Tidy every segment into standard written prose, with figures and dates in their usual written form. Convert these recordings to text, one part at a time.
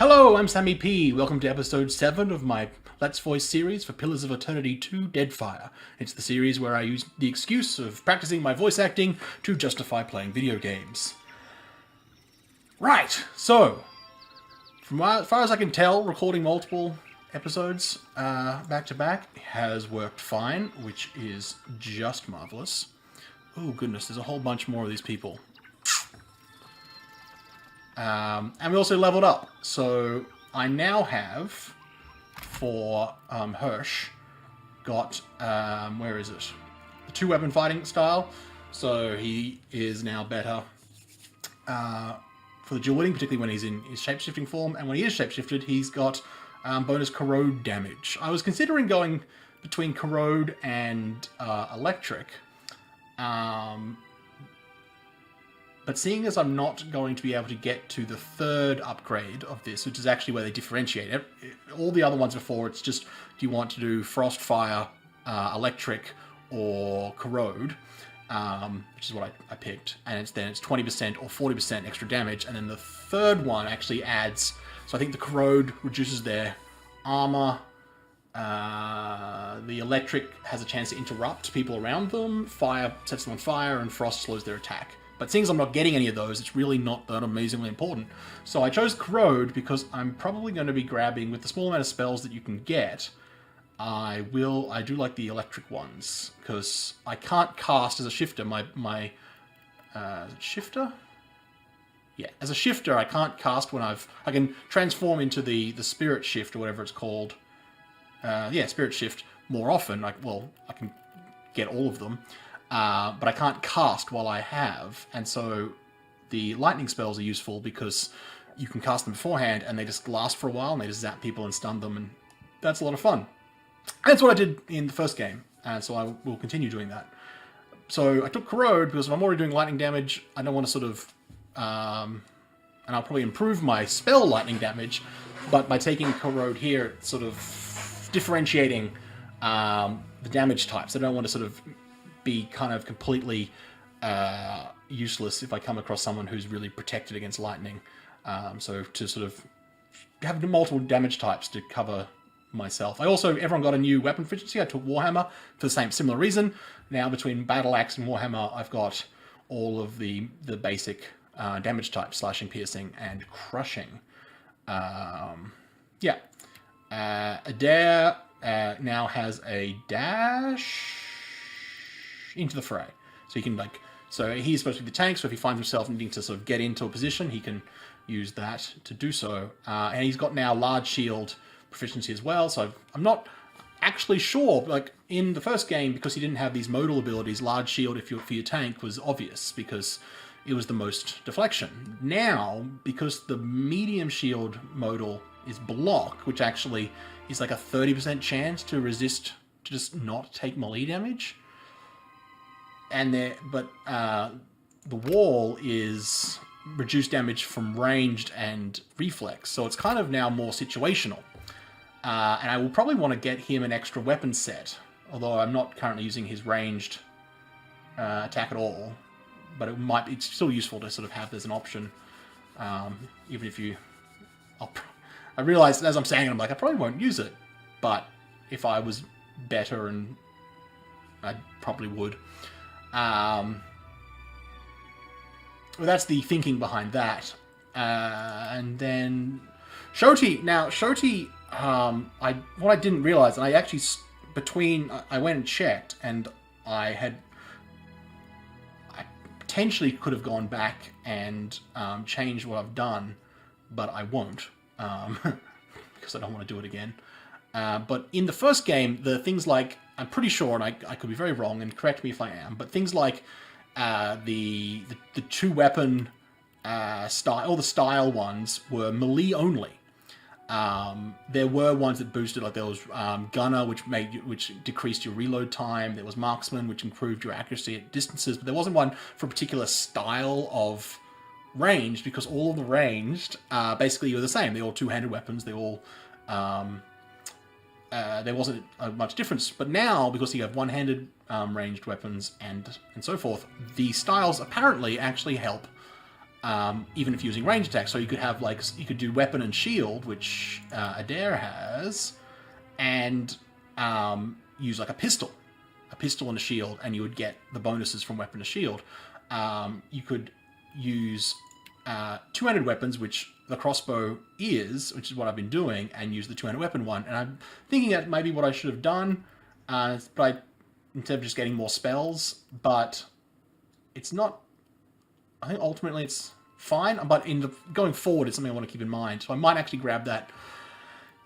Hello, I'm SammyP. Welcome to episode 7 of my Let's Voice series for Pillars of Eternity 2 Deadfire. It's the series where I use the excuse of practicing my voice acting to justify playing video games. Right, so, from as far as I can tell, recording multiple episodes back to back has worked fine, which is just marvelous. Oh goodness, there's a whole bunch more of these people. And we also leveled up. So I now have, for Hirsch, got, where is it? The 2-weapon fighting style. So he is now better for the dual wielding, particularly when he's in his shapeshifting form. And when he is shapeshifted, he's got bonus corrode damage. I was considering going between corrode and electric. But seeing as I'm not going to be able to get to the 3rd upgrade of this, which is actually where they differentiate it, all the other ones before, it's just, do you want to do frost, fire, electric, or corrode, which is what I picked, and it's 20% or 40% extra damage, and then the 3rd one actually adds, so I think the corrode reduces their armor, the electric has a chance to interrupt people around them, fire sets them on fire, and frost slows their attack. But seeing as I'm not getting any of those, it's really not that amazingly important. So I chose Corrode because I'm probably going to be grabbing, with the small amount of spells that you can get, I do like the electric ones, because I can't cast as a shifter. Shifter? Yeah, as a shifter I can't cast when I can transform into the spirit shift or whatever it's called. Yeah, spirit shift more often. I can get all of them. But I can't cast while I have, and so the lightning spells are useful because you can cast them beforehand and they just last for a while and they just zap people and stun them, and that's a lot of fun. And that's what I did in the first game, and so I will continue doing that. So I took Corrode because if I'm already doing lightning damage, I don't want to sort of... and I'll probably improve my spell lightning damage, but by taking Corrode here, it's sort of differentiating the damage types. I don't want to sort of be kind of completely useless if I come across someone who's really protected against lightning. So to sort of have multiple damage types to cover myself. Everyone got a new weapon efficiency. I took Warhammer for the similar reason. Now between Battle Axe and Warhammer, I've got all of the basic damage types, slashing, piercing, and crushing. Yeah. Adair now has a dash into the fray. So he can so he's supposed to be the tank, so if he finds himself needing to sort of get into a position, he can use that to do so. And he's got now large shield proficiency as well, so I'm not actually sure, like in the first game, because he didn't have these modal abilities, large shield for your tank was obvious because it was the most deflection. Now, because the medium shield modal is block, which actually is like a 30% chance to resist, to just not take melee damage, but the wall is reduced damage from ranged and reflex, so it's kind of now more situational. And I will probably want to get him an extra weapon set, although I'm not currently using his ranged attack at all. But it's still useful to sort of have as an option, even if you... I realize as I'm saying it, I'm like, I probably won't use it, but if I was better, and I probably would. Well, that's the thinking behind that. And then Shoti. Now, Shoti, what I didn't realize, and I actually, I went and checked, and I potentially could have gone back and changed what I've done, but I won't, because I don't want to do it again. But in the first game, the things like, I'm pretty sure, and I could be very wrong, and correct me if I am, but things like the 2-weapon style, all the style ones were melee only. There were ones that boosted, like there was Gunner, which decreased your reload time. There was Marksman, which improved your accuracy at distances, but there wasn't one for a particular style of ranged, because all of the ranged basically were the same. They're all two-handed weapons. They all there wasn't much difference, but now, because you have one-handed ranged weapons and so forth, the styles apparently actually help even if using range attacks. So you could have like you could do weapon and shield, which Adair has, and use like a pistol and a shield, and you would get the bonuses from weapon to shield. You could use two-handed weapons, which the crossbow is, which is what I've been doing, and use the two-handed weapon one. And I'm thinking that maybe what I should have done, but instead of just getting more spells, but it's not. I think ultimately it's fine, but going forward, it's something I want to keep in mind. So I might actually grab that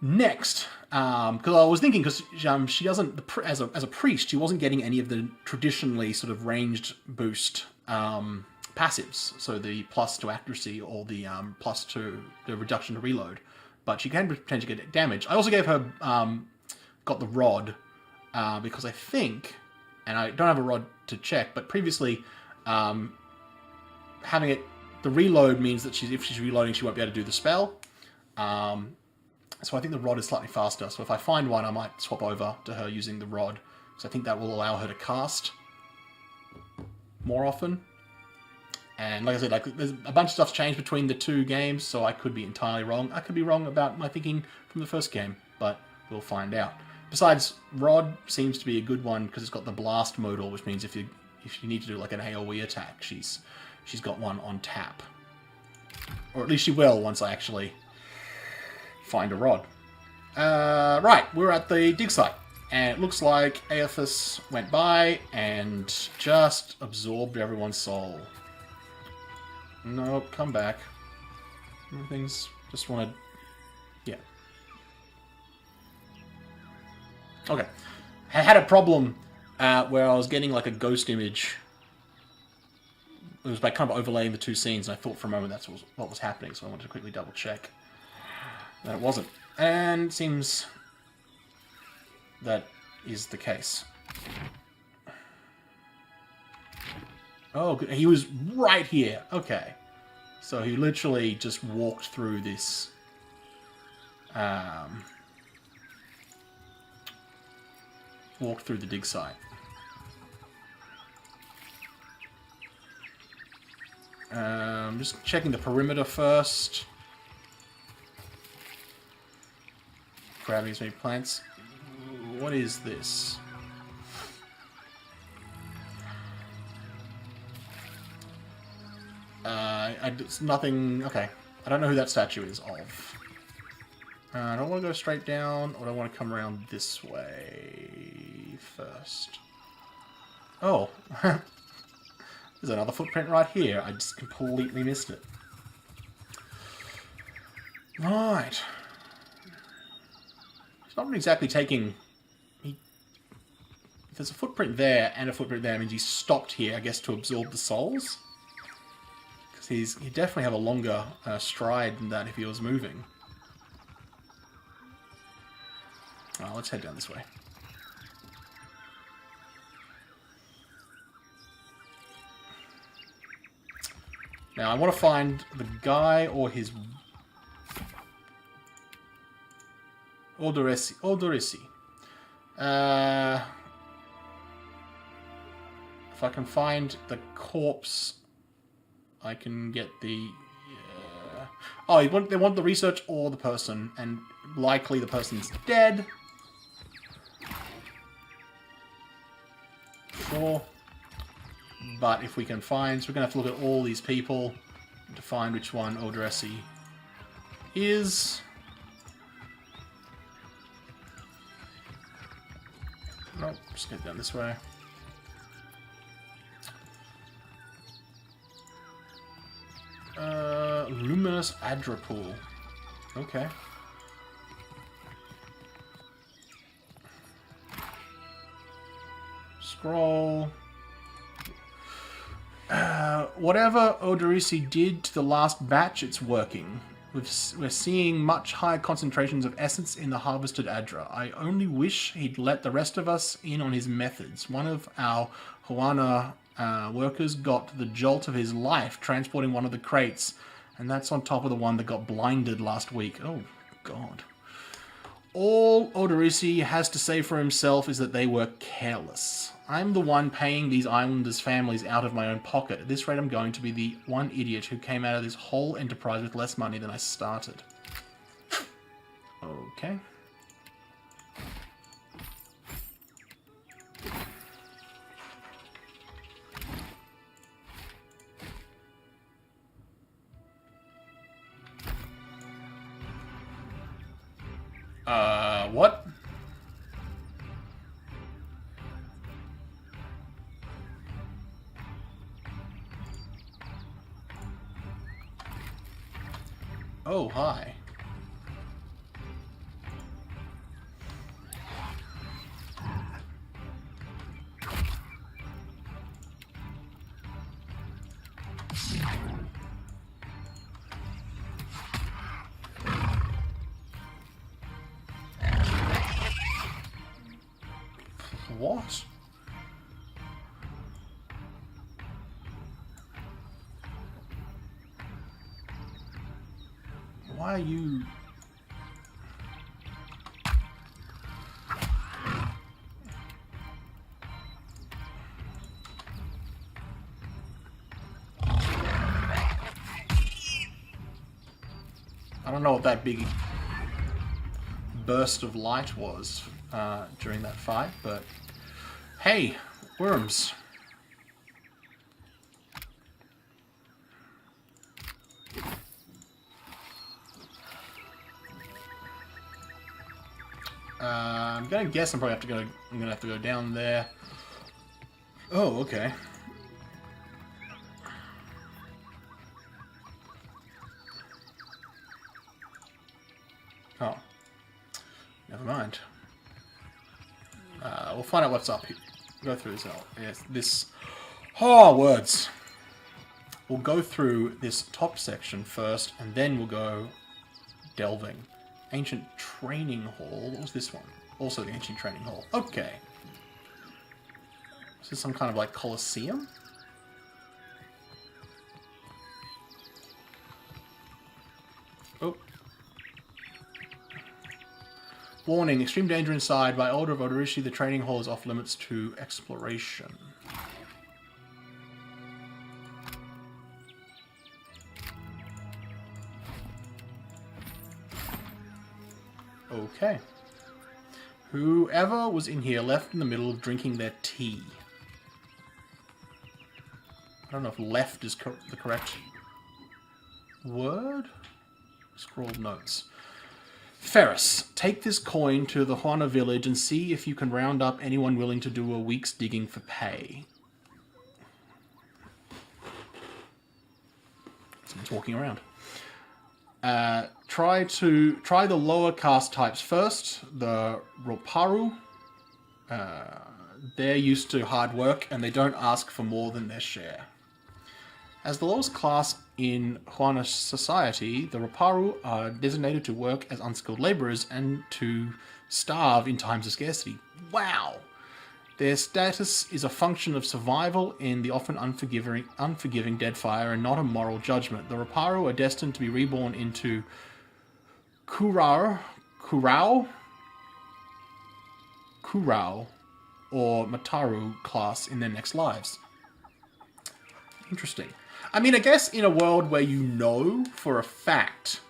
next, because I was thinking, because she doesn't, as a priest, she wasn't getting any of the traditionally sort of ranged boost passives, so the plus to accuracy or the plus to the reduction to reload, but she can potentially get damage. I also gave her got the rod because I think, and I don't have a rod to check, but previously having it, the reload means that if she's reloading, she won't be able to do the spell. So I think the rod is slightly faster. So if I find one, I might swap over to her using the rod. So I think that will allow her to cast more often. And like I said, like there's a bunch of stuff's changed between the two games, so I could be entirely wrong. I could be wrong about my thinking from the first game, but we'll find out. Besides, rod seems to be a good one because it's got the blast modal, which means if you need to do like an AoE attack, she's got one on tap, or at least she will once I actually find a rod. Right, we're at the dig site, and it looks like Eothas went by and just absorbed everyone's soul. No, come back. Everything's just wanted. Yeah. Okay. I had a problem where I was getting like a ghost image. It was by kind of overlaying the two scenes, and I thought for a moment that's what was happening, so I wanted to quickly double check that it wasn't. And it seems that is the case. Oh, good. He was right here. Okay. So he literally just walked through this. Walked through the dig site. Just checking the perimeter first. Grabbing as many plants. What is this? It's nothing. Okay, I don't know who that statue is of. I don't want to go straight down, or I want to come around this way first. Oh, there's another footprint right here. I just completely missed it. Right. It's not exactly taking. If there's a footprint there and a footprint there, it means he stopped here, I guess, to absorb the souls. He'd definitely have a longer stride than that if he was moving. Let's head down this way. Now I want to find the guy or his... Oldorisi. If I can find the corpse... I can get the... Oh, they want the research or the person, and likely the person's dead. Sure. But if we can find... So we're going to have to look at all these people to find which one Oldorisi is. Nope, just get down this way. Luminous Adrapool. Okay. Scroll. Whatever Oldorisi did to the last batch, it's working. We're seeing much higher concentrations of essence in the harvested Adra. I only wish he'd let the rest of us in on his methods. One of our Huana workers got the jolt of his life transporting one of the crates, and that's on top of the one that got blinded last week. Oh, God. All Odorisi has to say for himself is that they were careless. I'm the one paying these islanders' families out of my own pocket. At this rate, I'm going to be the one idiot who came out of this whole enterprise with less money than I started. Okay. What? Oh, hi. What? Why are you... I don't know what that big burst of light was during that fight, but hey, worms. I'm gonna guess I'm gonna have to go down there. Oh, okay. Oh, never mind. We'll find out what's up here. Go through this. Yes, this. Oh, words. We'll go through this top section first, and then we'll go delving. Ancient Training Hall. What was this one? Also the Ancient Training Hall. Okay. Is this some kind of like Colosseum? Oh. Warning, extreme danger inside. By order of Odorishi, the training hall is off limits to exploration. Okay. Whoever was in here left in the middle of drinking their tea. I don't know if left is the correct word. Scrawled notes. Ferris, take this coin to the Juana village and see if you can round up anyone willing to do a week's digging for pay. Someone's walking around. Try the lower caste types first. The Roparu. They're used to hard work and they don't ask for more than their share. As the lowest class in Juana society, the Roparu are designated to work as unskilled laborers and to starve in times of scarcity. Wow! Their status is a function of survival in the often unforgiving Deadfire and not a moral judgment. The Roparu are destined to be reborn into Kurao, or Mataru class in their next lives. Interesting. I mean, I guess in a world where you know for a fact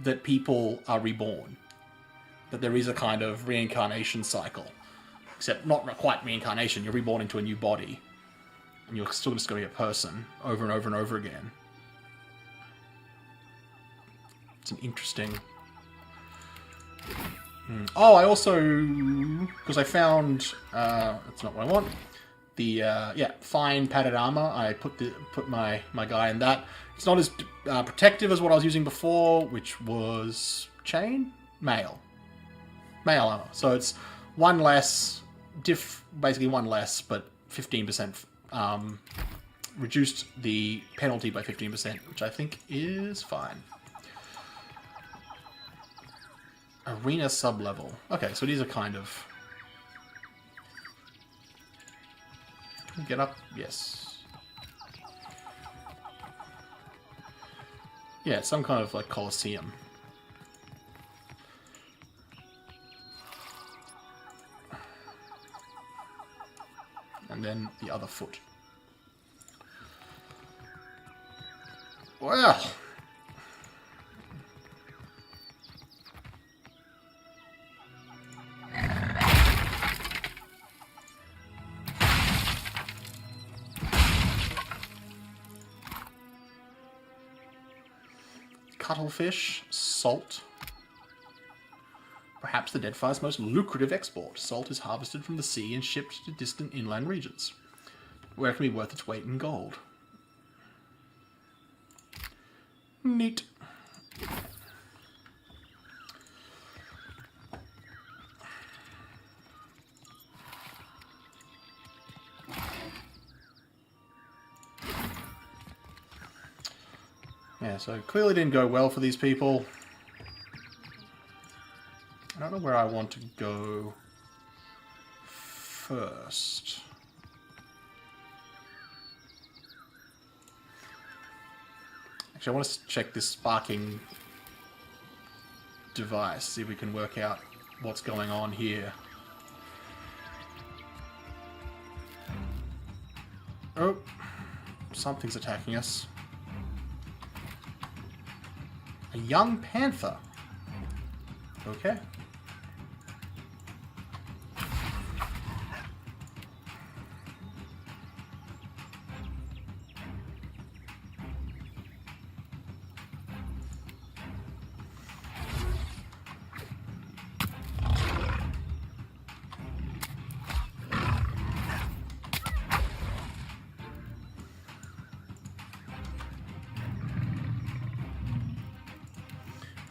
that people are reborn, that there is a kind of reincarnation cycle. Except not quite reincarnation, you're reborn into a new body. And you're still just going to be a person over and over and over again. It's an interesting... Oh, I also... Because I found... that's not what I want. The, fine padded armor. I put my guy in that. It's not as protective as what I was using before, which was... chain? Mail. Mail armor. So it's one less... basically one less, but 15% reduced the penalty by 15%, which I think is fine. Arena sub-level. Okay, so these are kind of... Can we get up? Yes. Yeah, some kind of like Colosseum. and then the other foot. Well... Cuttlefish, salt. Perhaps the Deadfire's most lucrative export. Salt is harvested from the sea and shipped to distant inland regions, where it can be worth its weight in gold. Neat. Yeah, so clearly didn't go well for these people. I don't know where I want to go first. Actually, I want to check this sparking device, see if we can work out what's going on here. Oh, something's attacking us. A young panther. Okay.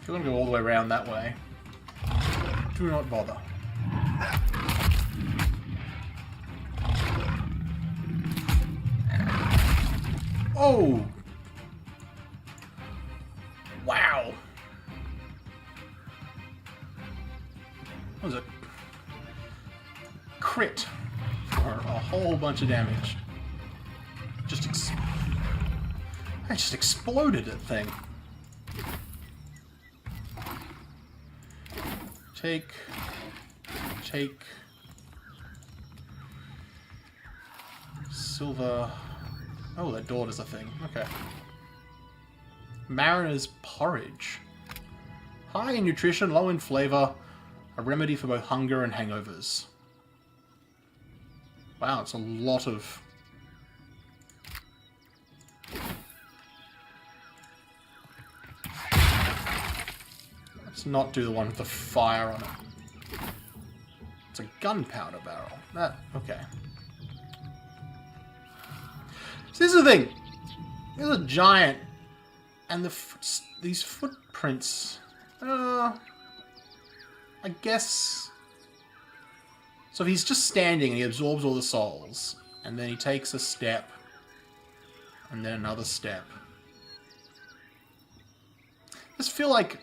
If you're going to go all the way around that way, do not bother. Oh! Wow! That was a crit for a whole bunch of damage. I just exploded that thing. Take. Silver. Oh, that door does a thing. Okay. Mariner's porridge. High in nutrition, low in flavor. A remedy for both hunger and hangovers. Wow, it's a lot of... Let's not do the one with the fire on it. It's a gunpowder barrel. Okay. So this is the thing. There's a giant, and these footprints. I guess. So if he's just standing and he absorbs all the souls, and then he takes a step, and then another step. I just feel like,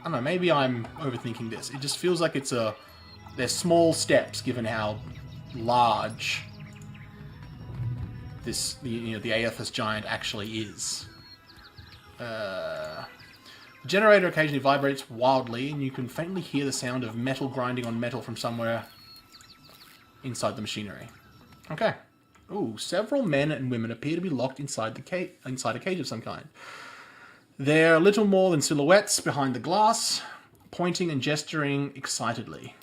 I don't know, maybe I'm overthinking this. It just feels like they're small steps given how large the Eothas giant actually is. The generator occasionally vibrates wildly, and you can faintly hear the sound of metal grinding on metal from somewhere inside the machinery. Okay. Ooh, several men and women appear to be locked inside a cage of some kind. They're little more than silhouettes behind the glass, pointing and gesturing excitedly.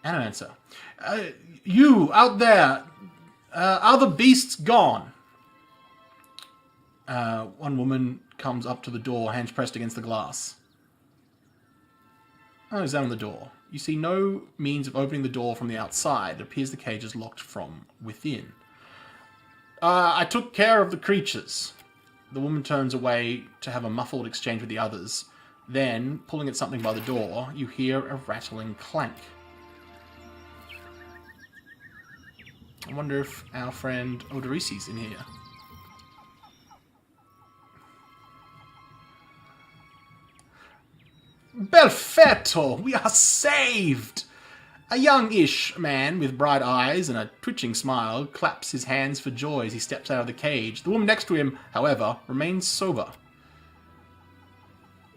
Animancer. You, out there! Are the beasts gone? One woman comes up to the door, hands pressed against the glass. Examine the door. You see no means of opening the door from the outside. It appears the cage is locked from within. I took care of the creatures. The woman turns away to have a muffled exchange with the others. Then, pulling at something by the door, you hear a rattling clank. I wonder if our friend Odorisi's in here. Perfetto! We are saved! A young-ish man with bright eyes and a twitching smile claps his hands for joy as he steps out of the cage. The woman next to him, however, remains sober.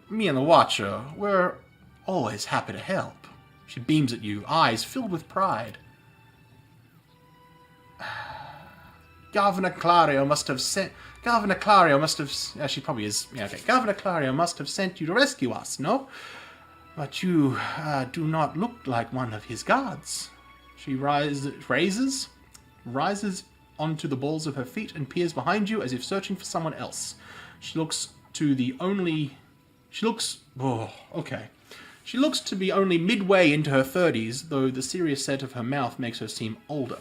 Me and the Watcher, we're always happy to help. She beams at you, eyes filled with pride. Governor Clario must have sent... Governor Clario must have... she probably is... Yeah, okay. Governor Clario must have sent you to rescue us, no? But you do not look like one of his guards. She rises onto the balls of her feet and peers behind you as if searching for someone else. She looks to the only... She looks... Oh, okay. She looks to be only midway into her 30s, though the serious set of her mouth makes her seem older.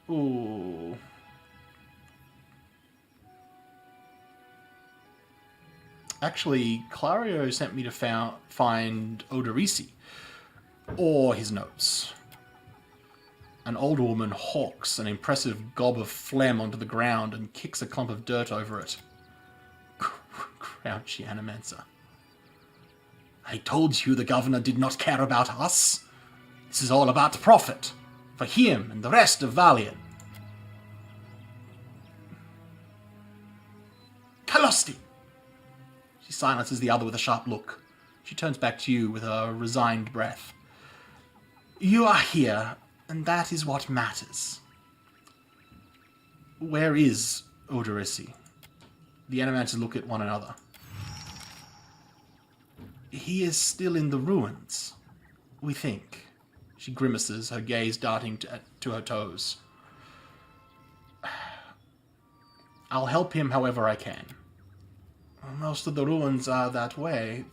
Ooh. Actually, Clario sent me to find Odorisi, or his notes. An older woman hawks an impressive gob of phlegm onto the ground and kicks a clump of dirt over it. Grouchy Animancer. I told you the governor did not care about us. This is all about profit, for him and the rest of Valian. Kalosti! She silences the other with a sharp look. She turns back to you with a resigned breath. You are here, and that is what matters. Where is Odorisi? The Animancers look at one another. He is still in the ruins, we think. She grimaces, her gaze darting to her toes. I'll help him however I can. Most of the ruins are that way.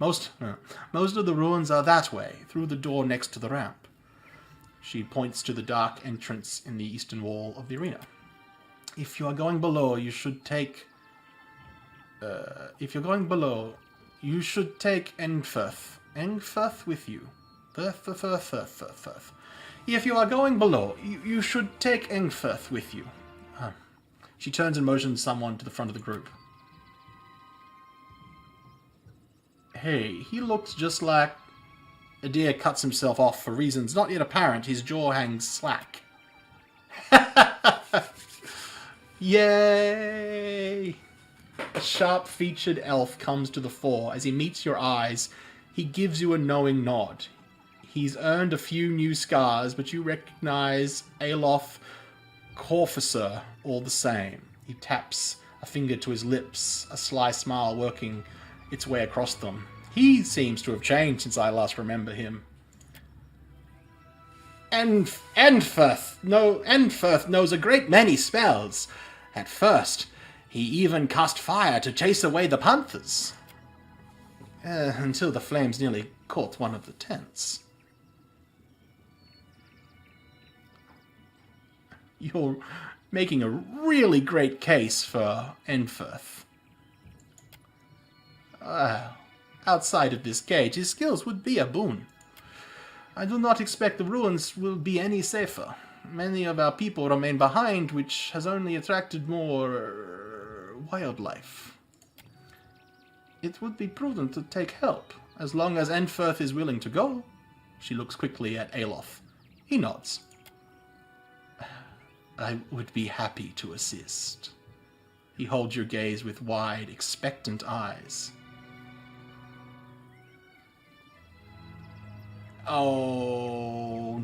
Most of the ruins are that way, through the door next to the ramp. She points to the dark entrance in the eastern wall of the arena. If you are going below, you should take... Eothas with you. If you are going below, you should take Eothas with you. She turns and motions someone to the front of the group. Hey, he looks just like... Adir cuts himself off for reasons not yet apparent. His jaw hangs slack. Yay! A sharp-featured elf comes to the fore. As he meets your eyes, he gives you a knowing nod. He's earned a few new scars, but you recognize Eothas Corficer all the same. He taps a finger to his lips, a sly smile working its way across them. He seems to have changed since I last remember him. Eothas knows a great many spells. At first, he even cast fire to chase away the panthers. Until the flames nearly caught one of the tents. You're making a really great case for Eothas. Outside of this cage, his skills would be a boon. I do not expect the ruins will be any safer. Many of our people remain behind, which has only attracted more wildlife. It would be prudent to take help, as long as Eothas is willing to go. She looks quickly at Eothas. He nods. I would be happy to assist. He holds your gaze with wide, expectant eyes. Oh...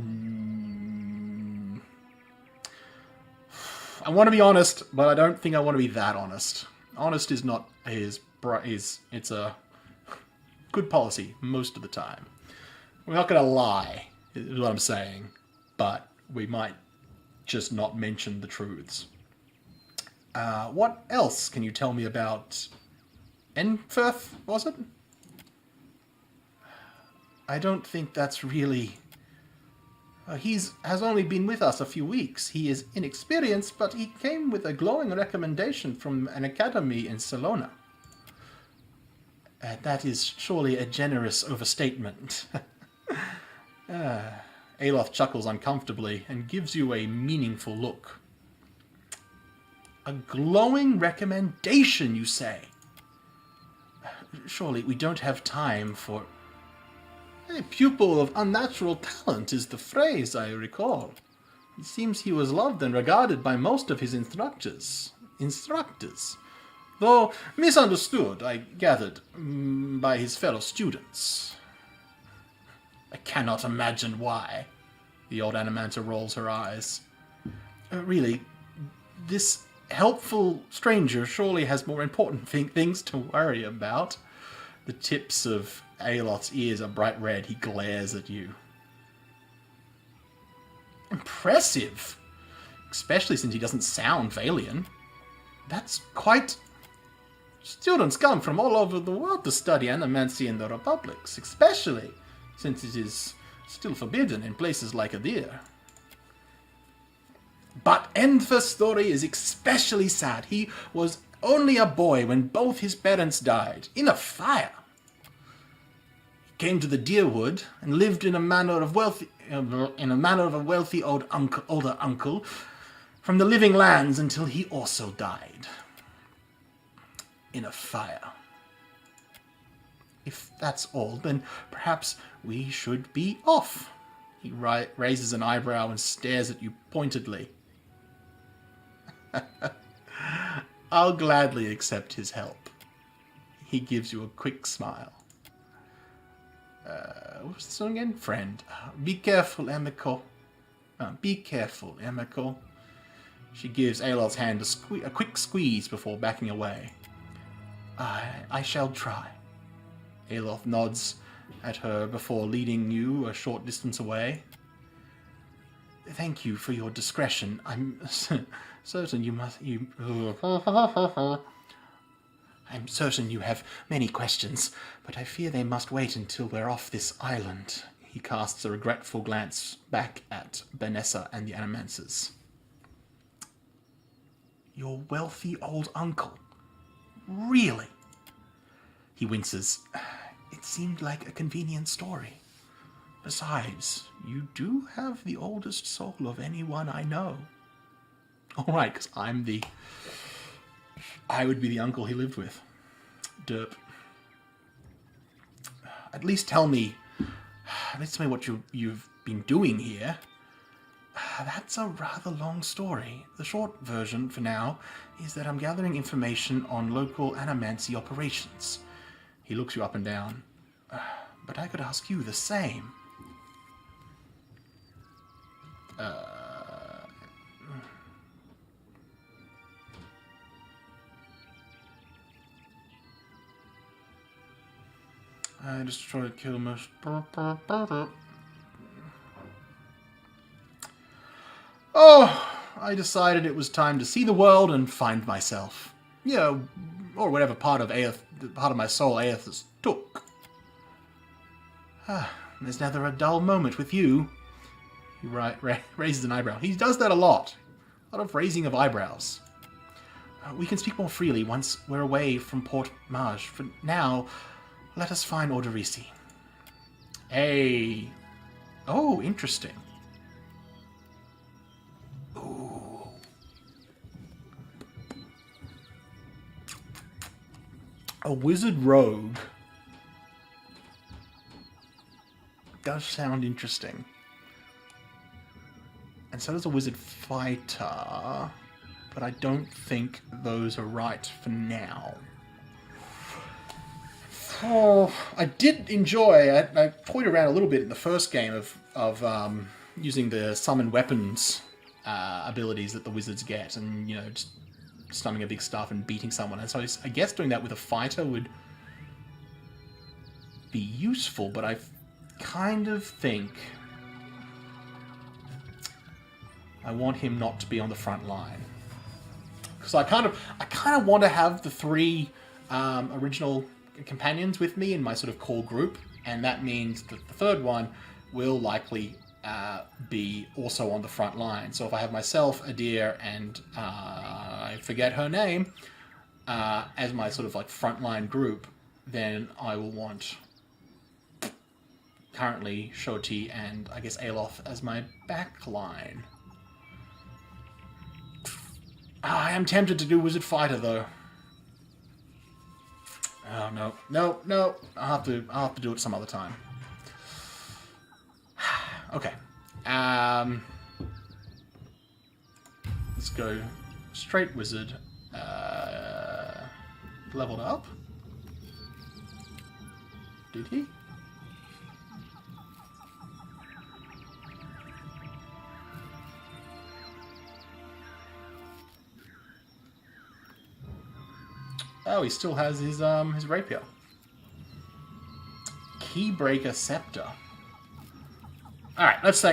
I want to be honest, but I don't think I want to be that honest. Honest is not it's a good policy most of the time. We're not going to lie, is what I'm saying, but we might just not mention the truths. What else can you tell me about Eothas, was it? I don't think that's really... has only been with us a few weeks. He is inexperienced, but he came with a glowing recommendation from an academy in Salona. That is surely a generous overstatement. Eothas chuckles uncomfortably and gives you a meaningful look. A glowing recommendation, you say? Surely we don't have time for... A pupil of unnatural talent is the phrase I recall. It seems he was loved and regarded by most of his instructors. Though misunderstood, I gathered, by his fellow students. I cannot imagine why. The old Animanta rolls her eyes. Really, this helpful stranger surely has more important things to worry about. The tips of Eothas' ears are bright red. He glares at you. Impressive! Especially since he doesn't sound Valian. That's quite... Students come from all over the world to study animancy in the Republics, especially since it is still forbidden in places like Adir. But Eothas' story is especially sad. He was only a boy when both his parents died, in a fire. He came to the Deerwood and lived in a manner of a wealthy older uncle from the living lands until he also died. In a fire. If that's all, then perhaps we should be off. He raises an eyebrow and stares at you pointedly. I'll gladly accept his help. He gives you a quick smile. What's the song again? Friend. Be careful, Emiko. Be careful, Emiko. She gives Eothas' hand a quick squeeze before backing away. I shall try. Eothas nods at her before leading you a short distance away. Thank you for your discretion. I'm certain I'm certain you have many questions, but I fear they must wait until we're off this island. He casts a regretful glance back at Vanessa and the Animancers. Your wealthy old uncle? Really? He winces. It seemed like a convenient story. Besides, you do have the oldest soul of anyone I know. All right, because I would be the uncle he lived with. Derp. At least tell me what you've been doing here. That's a rather long story. The short version, for now, is that I'm gathering information on local animancy operations. He looks you up and down. But I could ask you the same. I destroyed to kill most... Oh, I decided it was time to see the world and find myself. Yeah, or whatever part of my soul Eothas took. There's never a dull moment with you. He raises an eyebrow. He does that a lot. A lot of raising of eyebrows. We can speak more freely once we're away from Port Maj. For now, let us find Ordorisi. Hey. Oh, interesting. Ooh. A wizard rogue. Does sound interesting. And so does a wizard fighter. But I don't think those are right for now. Oh, I did enjoy. I toyed around a little bit in the first game of using the summon weapons abilities that the wizards get, and just summoning a big stuff and beating someone. And so I guess doing that with a fighter would be useful. But I kind of think I want him not to be on the front line, because I kind of want to have the three original companions with me in my sort of core group, and that means that the third one will likely be also on the front line. So if I have myself, Adir, and I forget her name as my sort of like frontline group, then I will want currently Shoti and I guess Eothas as my back line. I am tempted to do Wizard Fighter though. Oh no! I'll have to do it some other time. Okay. Let's go straight wizard. Leveled up. Did he? Oh, he still has his rapier. Keybreaker Scepter. All right, let's all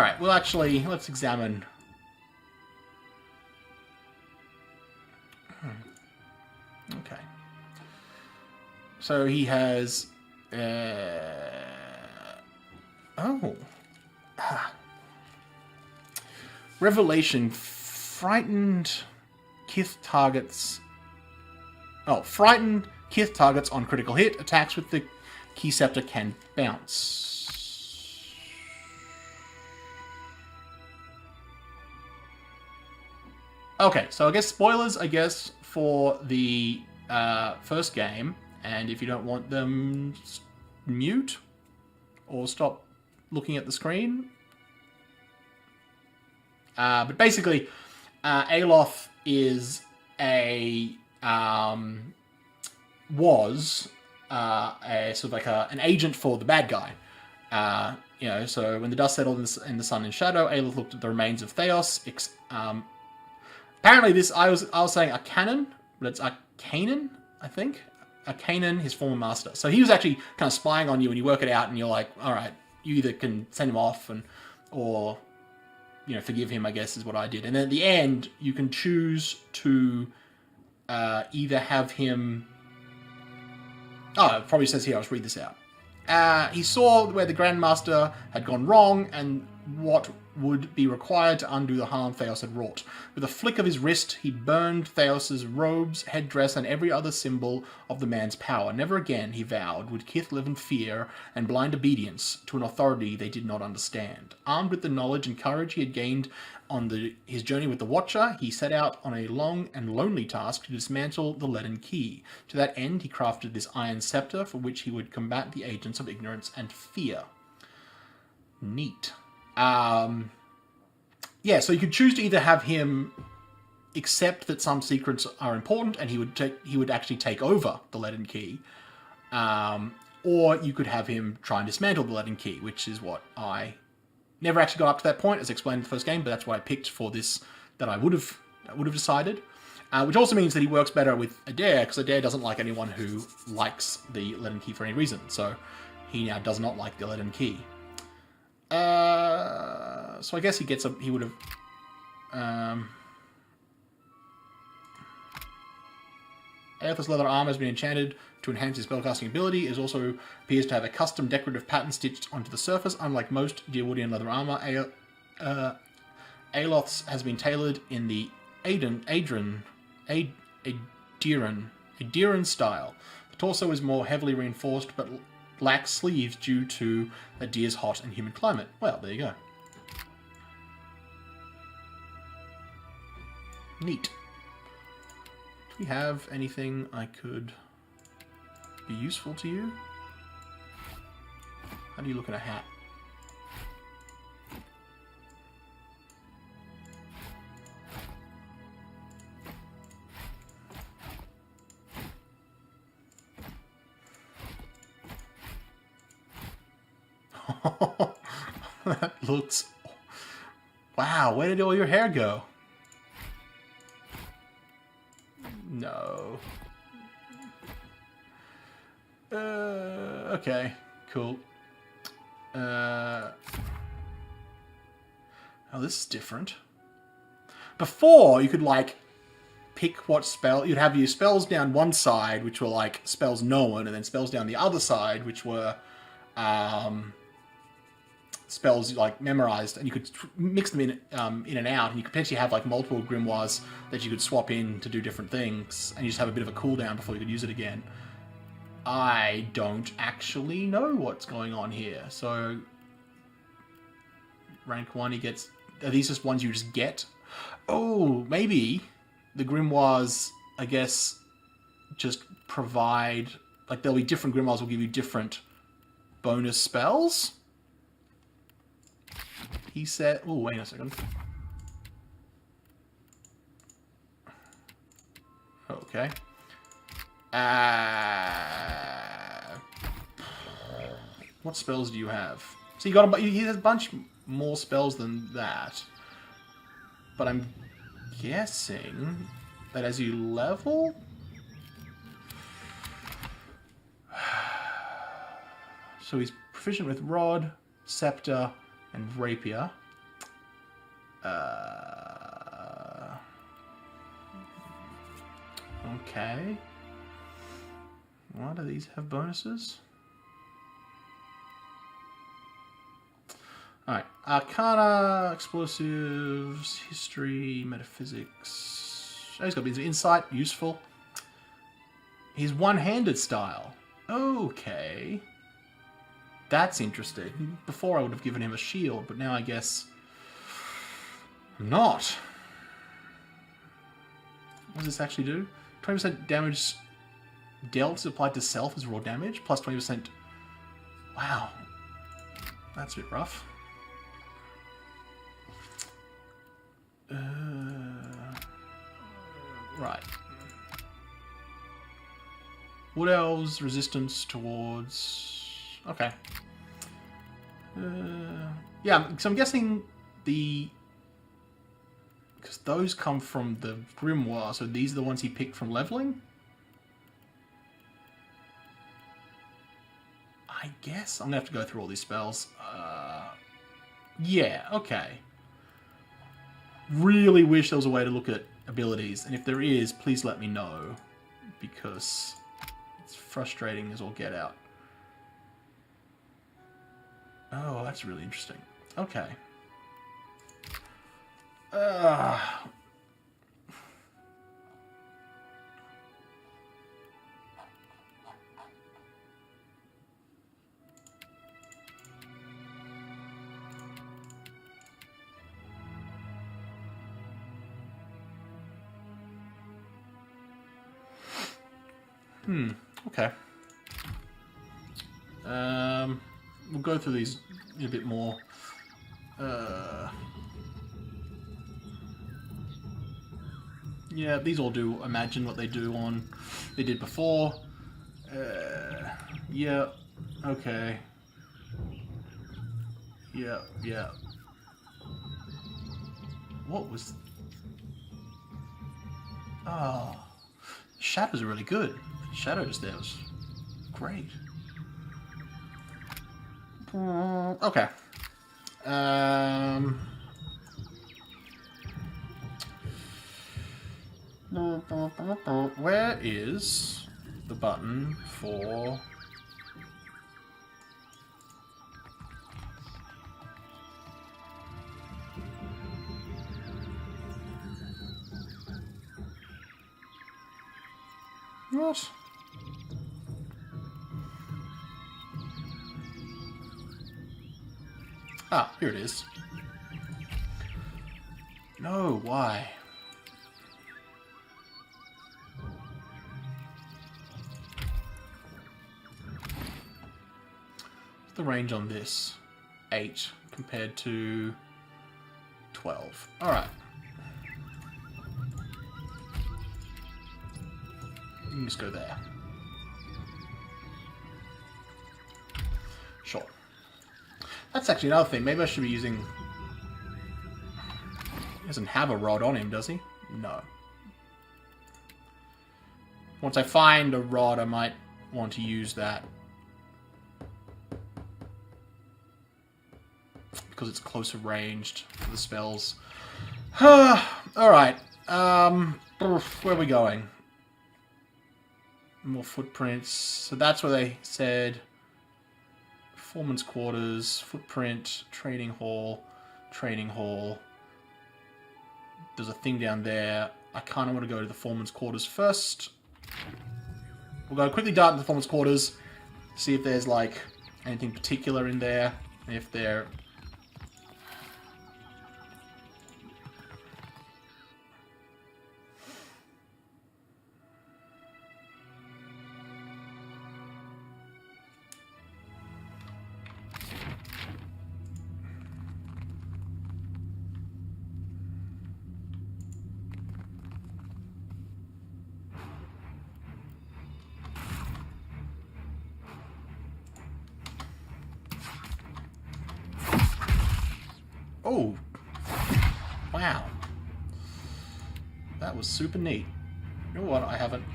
right. Let's examine. Okay. So he has. Oh. Revelation. Frightened Kith targets. Oh, frightened Kith targets on critical hit. Attacks with the Key Scepter can bounce. Okay, so I guess spoilers, for the first game. And if you don't want them, mute or stop looking at the screen. But basically, Eothas is was a sort of like an agent for the bad guy. So when the dust settled in the sun and shadow, Eothas looked at the remains of Theos. Apparently, I was saying a canon, but it's a Canaan, I think. A Canaan, his former master. So he was actually kind of spying on you, and you work it out, and you're like, all right, you either can send him off, or forgive him, I guess, is what I did. And then at the end, you can choose to either have him... Oh, it probably says here, I'll just read this out. He saw where the Grandmaster had gone wrong, and what would be required to undo the harm Theos had wrought. With a flick of his wrist, he burned Theos's robes, headdress, and every other symbol of the man's power. Never again, he vowed, would Kith live in fear and blind obedience to an authority they did not understand. Armed with the knowledge and courage he had gained on his journey with the Watcher, he set out on a long and lonely task to dismantle the leaden key. To that end, he crafted this iron scepter for which he would combat the agents of ignorance and fear. Neat. So you could choose to either have him accept that some secrets are important, and he would actually take over the leaden key, or you could have him try and dismantle the leaden key, which is what I never actually got up to that point, as explained in the first game, but that's what I picked for this. That I would have decided, which also means that he works better with Adair, because Adair doesn't like anyone who likes the leaden key for any reason. So he now does not like the leaden key. So I guess he would have... Eothas' leather armor has been enchanted to enhance his spellcasting ability. It also appears to have a custom decorative pattern stitched onto the surface. Unlike most Gearwoodian leather armor, Eothas has been tailored in the Adieran style. The torso is more heavily reinforced, but lacks sleeves due to Adir's hot and humid climate. Well, there you go. Neat. Do we have anything I could be useful to you? How do you look at a hat? That looks... Wow, where did all your hair go? No. Okay, cool. Oh, this is different. Before, you could, like, pick what spell... You'd have your spells down one side, which were, like, spells known, and then spells down the other side, which were... spells like memorized, and you could mix them in and out, and you could potentially have like multiple grimoires that you could swap in to do different things, and you just have a bit of a cooldown before you could use it again. I don't actually know what's going on here. So rank 1 he gets... Are these just ones you just get? Oh, maybe the grimoires, I guess, just provide... Like there'll be different grimoires will give you different bonus spells? He said... Oh, wait a second. Okay. What spells do you have? So you got he has a bunch more spells than that. But I'm guessing that as you level, So he's proficient with Rod, Scepter, and Rapier. Okay. Why do these have bonuses? Alright. Arcana, Explosives, History, Metaphysics. Oh, he's got bits of Insight, useful. He's one-handed style. Okay. That's interesting. Before I would have given him a shield, but now I guess I'm not. What does this actually do? 20% damage dealt is applied to self as raw damage, plus 20%. Wow. That's a bit rough. Right. Wood Elves, resistance towards... Okay. Yeah, so I'm guessing the... Because those come from the Grimoire, so these are the ones he picked from leveling? I guess? I'm going to have to go through all these spells. Yeah, okay. Really wish there was a way to look at abilities, and if there is, please let me know, because it's frustrating as all get out. Oh, that's really interesting. Okay. Okay. We'll go through these a bit more. Yeah, these all do imagine what they do on... They did before. Yeah. Okay. Yeah, yeah. What was... Oh. Shadows are really good. Shadow just there was great. Okay. Where is the button for... What? Ah, here it is. No, why? What's the range on this? 8 compared to 12. Alright. You can just go there. Sure. That's actually another thing. Maybe I should be using... He doesn't have a rod on him, does he? No. Once I find a rod, I might want to use that. Because it's closer ranged for the spells. Alright. Where are we going? More footprints. So that's where they said... Foreman's quarters, footprint, training hall, training hall. There's a thing down there. I kind of want to go to the foreman's quarters first. We'll go quickly dart into the foreman's quarters, see if there's like anything particular in there. If there... Oh! Wow. That was super neat. You know what? I haven't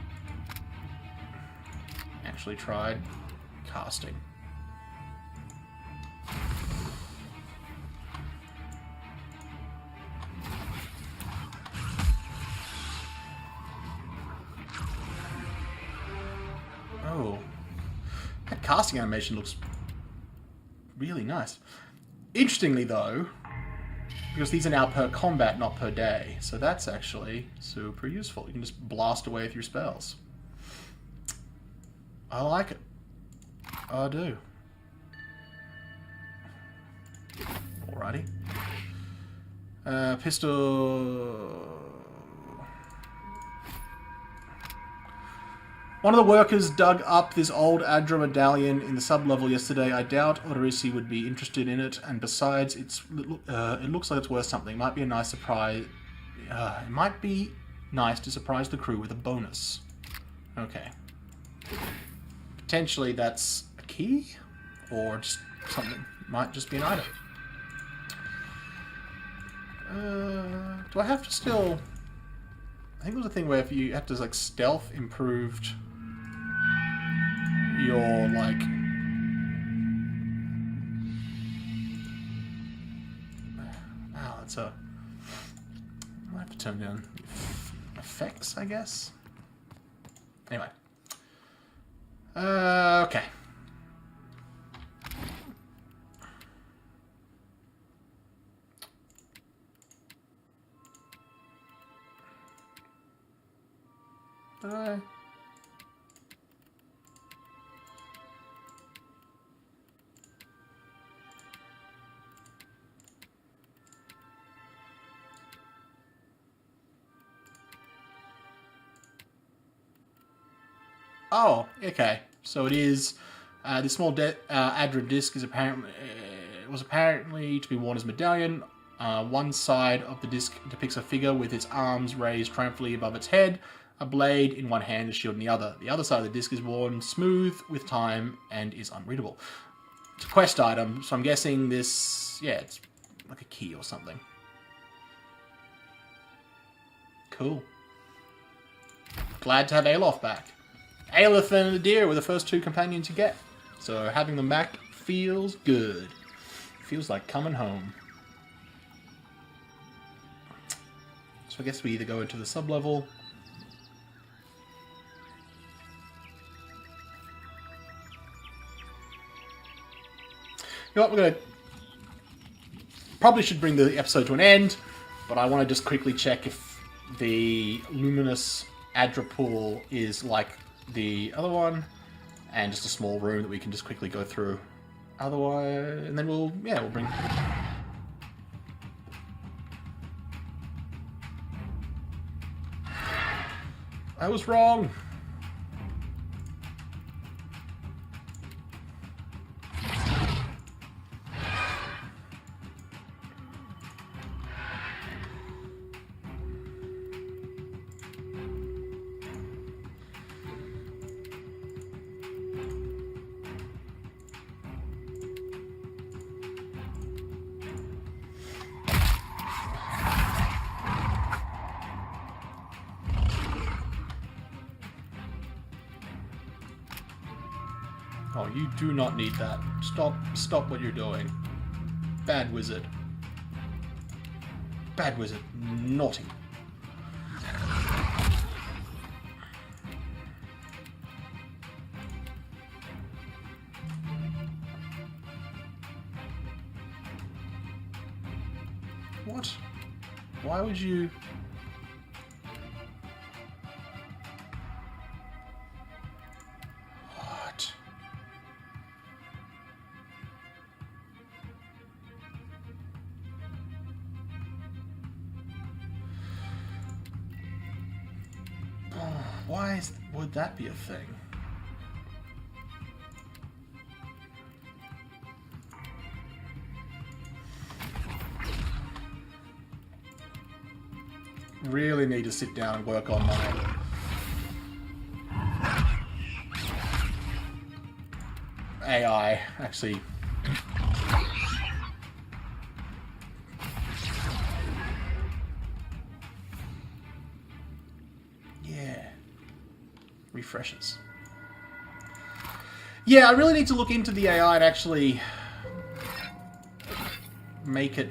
actually tried casting. Oh. That casting animation looks really nice. Interestingly, though, because these are now per combat, not per day, so that's actually super useful. You can just blast away with your spells. I like it. I do. Alrighty. Pistol... One of the workers dug up this old Adra medallion in the sub-level yesterday. I doubt Odorisi would be interested in it, and besides, it looks like it's worth something. Might be a nice surprise. It might be nice to surprise the crew with a bonus. Okay. Potentially that's a key? Or just something. Might just be an item. Do I have to still... I think it was a thing where if you had to, like, stealth improved your, like... Wow, that's a... I might have to turn down effects, I guess? Anyway. Okay. Did I? Oh, okay. So it is the small Adra disc is apparently was apparently to be worn as medallion. One side of the disc depicts a figure with its arms raised triumphantly above its head, a blade in one hand, a shield in the other. The other side of the disc is worn smooth with time and is unreadable. It's a quest item, so I'm guessing this... Yeah, it's like a key or something. Cool. Glad to have Aloth back. Aelith and Adir were the first two companions you get. So having them back feels good. Feels like coming home. So I guess we either go into the sub-level... You know what, we're going to... Probably should bring the episode to an end, but I want to just quickly check if the Luminous Adra pool is like the other one, and just a small room that we can just quickly go through. Otherwise... And then we'll bring... I was wrong! Oh, you do not need that. Stop what you're doing. Bad wizard. Bad wizard. Naughty. What? Why would you... What? Why would that be a thing? Really need to sit down and work on my AI, actually. Yeah. Refreshes. Yeah, I really need to look into the AI and actually make it...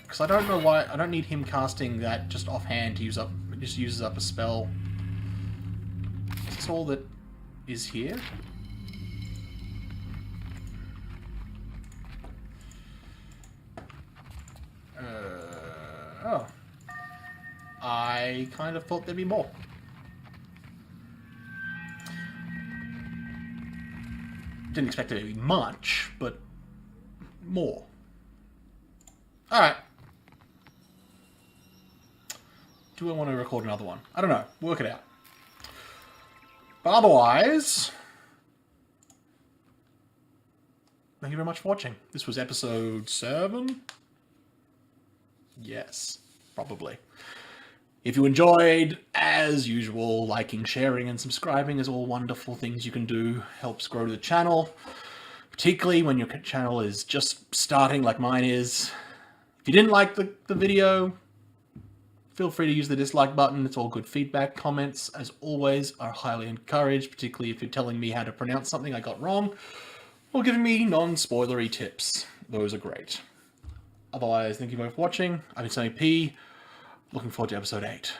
Because I don't know why... I don't need him casting that just offhand to use up... It just uses up a spell. That's all that is here. Oh. I kind of thought there'd be more. Didn't expect there to be much, but more. Alright. Do I want to record another one? I don't know. Work it out. But otherwise, thank you very much for watching. This was episode 7? Yes, probably. If you enjoyed, as usual, liking, sharing, and subscribing is all wonderful things you can do. Helps grow the channel, particularly when your channel is just starting like mine is. If you didn't like the video, feel free to use the dislike button. It's all good feedback. Comments, as always, are highly encouraged, particularly if you're telling me how to pronounce something I got wrong, or giving me non-spoilery tips. Those are great. Otherwise, thank you both for watching. I've been SammyP. Looking forward to episode 8.